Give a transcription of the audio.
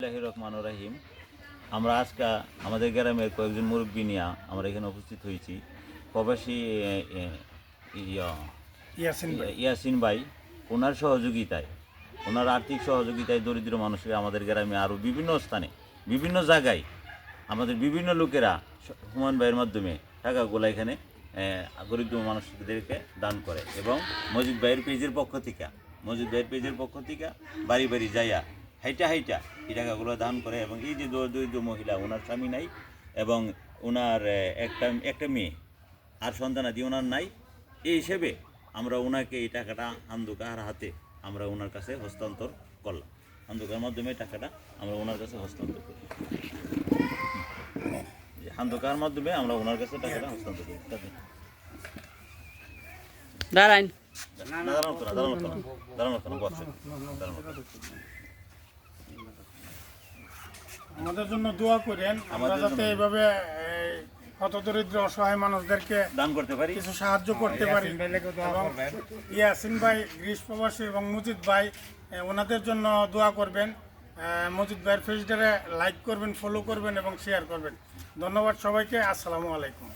রহমানুর রহিম। আমরা আজকে আমাদের গ্রামের কয়েকজন মুরব্বী নিয়ে আমরা এখানে উপস্থিত হয়েছি। প্রবাসী ইয়াসিন ভাই ওনার সহযোগিতায়, ওনার আর্থিক সহযোগিতায় দরিদ্র মানুষের আমাদের গ্রামে আরও বিভিন্ন স্থানে বিভিন্ন জায়গায় আমাদের বিভিন্ন লোকেরা হুমায়ুন ভাইয়ের মাধ্যমে টাকাগুলো এখানে গরিব মানুষদেরকে দান করে এবং মজিদ ভাইয়ের পেজের পক্ষ থেকে বাড়ি বাড়ি যাইয়া হাইটা এই টাকাগুলো দান করে এবং এই যে দরিদ্র মহিলা, ওনার স্বামী নাই এবং ওনার একটা মেয়ে আর সন্তানাদি ওনার নাই, এই হিসেবে আমরা ওনাকে এই টাকাটা হান্দুকার হাতে আমরা ওনার কাছে হস্তান্তর করলাম। হান্দুকার মাধ্যমে টাকাটা আমরা ওনার কাছে হস্তান্তর করি, হান্দুকার মাধ্যমে আমরা ওনার কাছে টাকাটা হস্তান্তর করি। আমাদের জন্য দোয়া করেন, আমরা যাতে এইভাবে হতদরিদ্র অসহায় মানুষদেরকে দান করতে পারি, কিছু সাহায্য করতে পারি। ইয়াসিন ভাই গ্রিস প্রবাসী এবং মজিদ ভাই, ওনাদের জন্য দোয়া করবেন। মজিদ ভাইয়ের ফেসটারে লাইক করবেন, ফলো করবেন এবং শেয়ার করবেন। ধন্যবাদ সবাইকে। আসসালামু আলাইকুম।